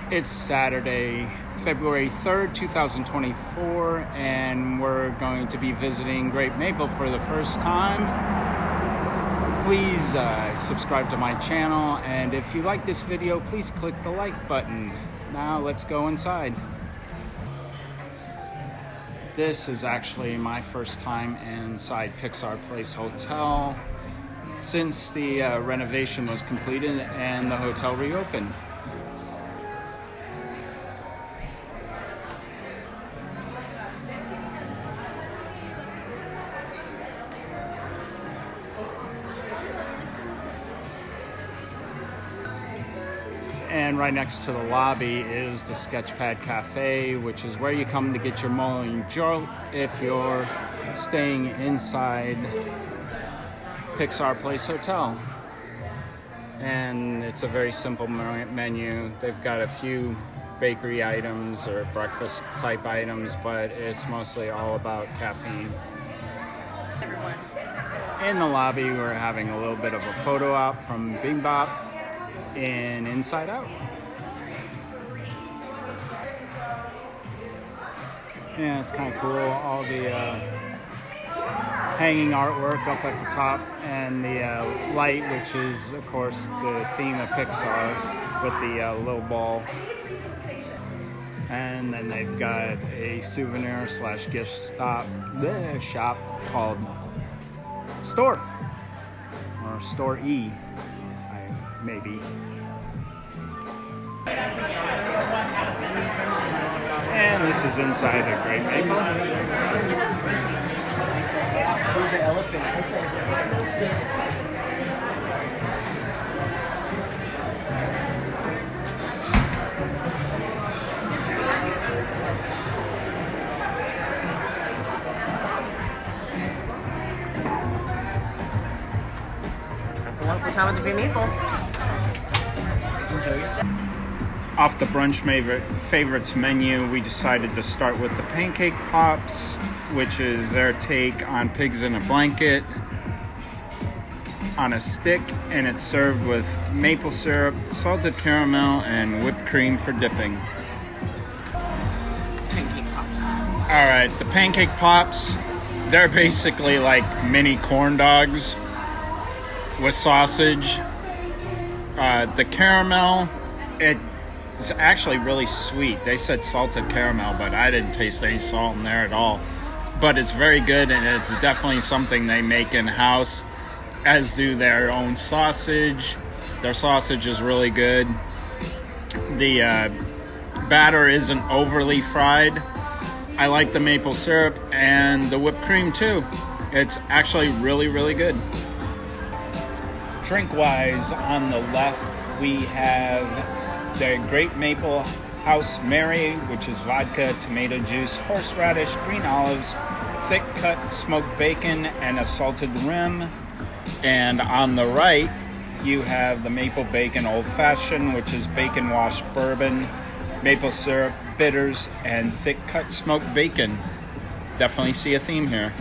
It's Saturday, February 3rd, 2024, and we're going to be visiting Great Maple for the first time. Please subscribe to my channel, and if you like this video, please click the like button. Now let's go inside. This is actually my first time inside Pixar Place Hotel since the renovation was completed and the hotel reopened. And right next to the lobby is the Sketchpad Cafe, which is where you come to get your morning jolt if you're staying inside Pixar Place Hotel. And it's a very simple menu. They've got a few bakery items or breakfast type items, but it's mostly all about caffeine. In the lobby, we're having a little bit of a photo op from Bing Bop in Inside Out. Yeah, it's kind of cool. All the hanging artwork up at the top, and the light, which is, of course, the theme of Pixar with the little ball. And then they've got a souvenir slash gift shop called Store, or Store E, maybe. And this is inside a Great Maple. The elephant. Wonderful time with the Great Maple. Off the brunch favorites menu, we decided to start with the pancake pops, which is their take on pigs in a blanket on a stick, and it's served with maple syrup, salted caramel, and whipped cream for dipping. Pancake pops. All right, the pancake pops, they're basically like mini corn dogs with sausage. The caramel, it's actually really sweet. They said salted caramel, but I didn't taste any salt in there at all. But it's very good, and it's definitely something they make in-house, as do their own sausage. Their sausage is really good. The batter isn't overly fried. I like the maple syrup and the whipped cream too. It's actually really, really good. Drink-wise, on the left, we have the Great Maple House Mary, which is vodka, tomato juice, horseradish, green olives, thick cut smoked bacon, and a salted rim. And on the right, you have the Maple Bacon Old Fashioned, which is bacon washed bourbon, maple syrup, bitters, and thick cut smoked bacon. Definitely see a theme here.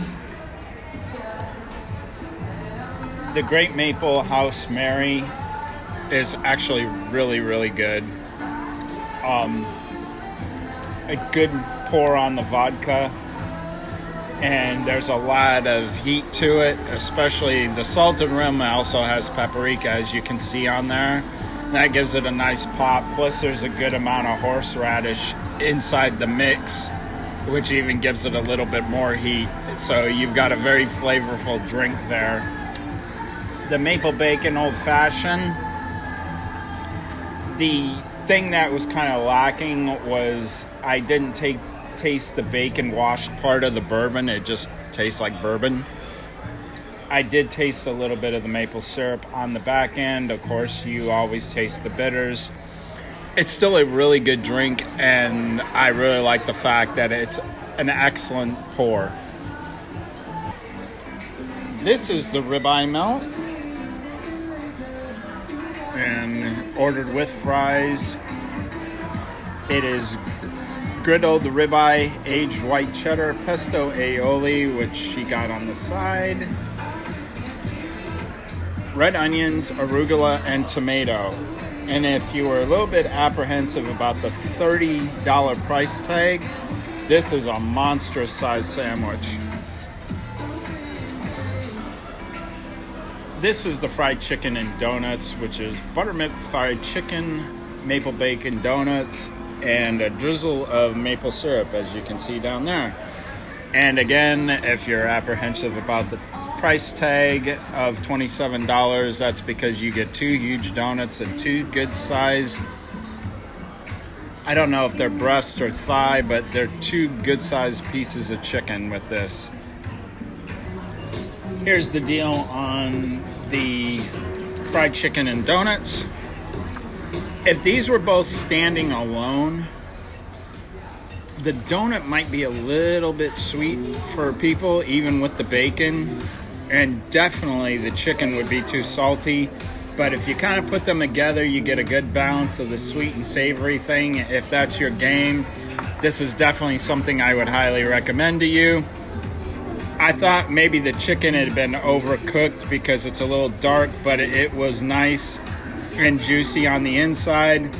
The Great Maple House Mary is actually really, really good. A good pour on the vodka, and there's a lot of heat to it, especially the salted rim also has paprika, as you can see on there. That gives it a nice pop. Plus there's a good amount of horseradish inside the mix, which even gives it a little bit more heat. So you've got a very flavorful drink there. The Maple Bacon Old Fashioned, the thing that was kind of lacking was I didn't taste the bacon washed part of the bourbon. It just tastes like bourbon. I did taste a little bit of the maple syrup on the back end. Of course, you always taste the bitters. It's still a really good drink, and I really like the fact that it's an excellent pour. This is the ribeye melt, and ordered with fries. It is griddled ribeye, aged white cheddar, pesto aioli, which she got on the side, red onions, arugula, and tomato. And if you were a little bit apprehensive about the $30 price tag, this is a monstrous size sandwich. This is the fried chicken and donuts, which is buttermilk fried chicken, maple bacon donuts, and a drizzle of maple syrup, as you can see down there. And again, if you're apprehensive about the price tag of $27, that's because you get 2 huge donuts and 2 good size, I don't know if they're breast or thigh, but they're 2 good sized pieces of chicken with this. Here's the deal on the fried chicken and donuts. If these were both standing alone, the donut might be a little bit sweet for people, even with the bacon, and definitely the chicken would be too salty. But if you kind of put them together, you get a good balance of the sweet and savory thing. If that's your game, this is definitely something I would highly recommend to you. I thought maybe the chicken had been overcooked because it's a little dark, but it was nice and juicy on the inside.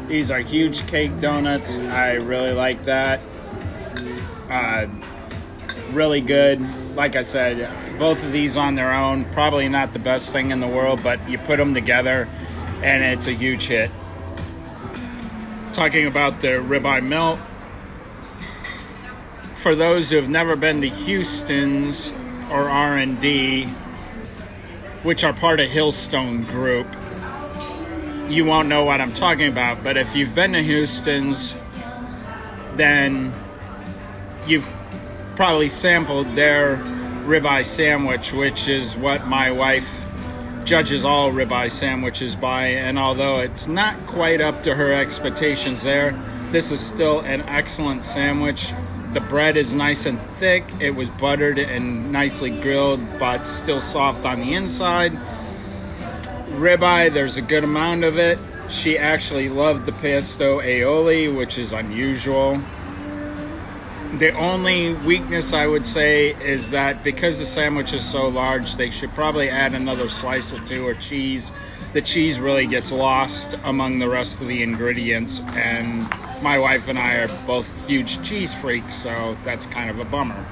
These are huge cake donuts. I really like that. Really good. Like I said, both of these on their own, probably not the best thing in the world, but you put them together and it's a huge hit. Talking about the ribeye melt, for those who have never been to Houston's or R&D, which are part of Hillstone Group, you won't know what I'm talking about. But if you've been to Houston's, then you've probably sampled their ribeye sandwich, which is what my wife judges all ribeye sandwiches by. And although it's not quite up to her expectations there, this is still an excellent sandwich. The bread is nice and thick. It was buttered and nicely grilled, but still soft on the inside. Ribeye, there's a good amount of it. She actually loved the pesto aioli, which is unusual. The only weakness I would say is that because the sandwich is so large, they should probably add another slice or 2 or cheese. The cheese really gets lost among the rest of the ingredients, and my wife and I are both huge cheese freaks, so that's kind of a bummer.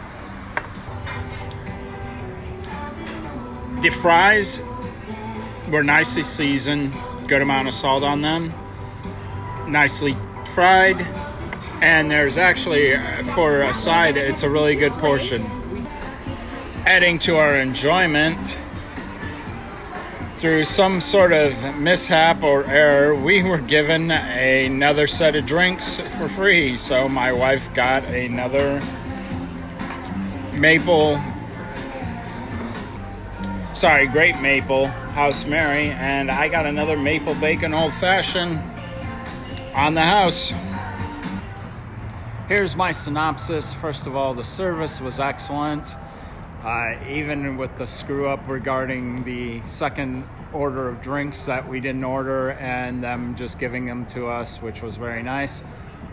The fries were nicely seasoned, good amount of salt on them, nicely fried, and there's actually, for a side, it's a really good portion. Adding to our enjoyment, through some sort of mishap or error, we were given another set of drinks for free. So my wife got another grape maple House Mary, and I got another maple bacon old fashioned on the house. Here's my synopsis. First of all, the service was excellent. Even with the screw up regarding the second order of drinks that we didn't order and them just giving them to us, which was very nice.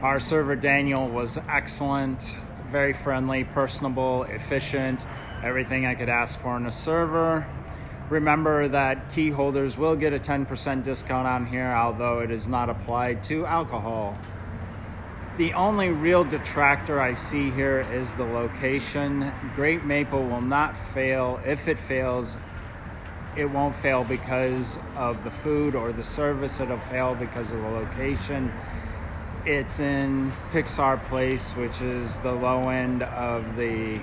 Our server Daniel was excellent, very friendly, personable, efficient, everything I could ask for in a server. Remember that key holders will get a 10% discount on here, although it is not applied to alcohol. The only real detractor I see here is the location. Grape Maple will not fail. If it fails, it won't fail because of the food or the service. It'll fail because of the location. It's in Pixar Place, which is the low end of the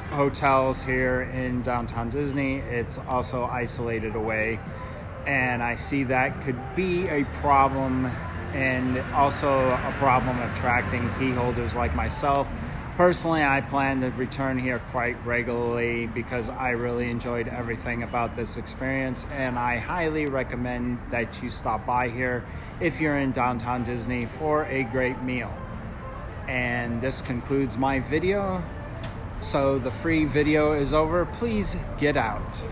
hotels here in downtown Disney. It's also isolated away, and I see that could be a problem, and also a problem attracting key holders like myself. Personally, I plan to return here quite regularly because I really enjoyed everything about this experience, and I highly recommend that you stop by here if you're in downtown Disney for a great meal. And this concludes my video. So the free video is over. Please get out.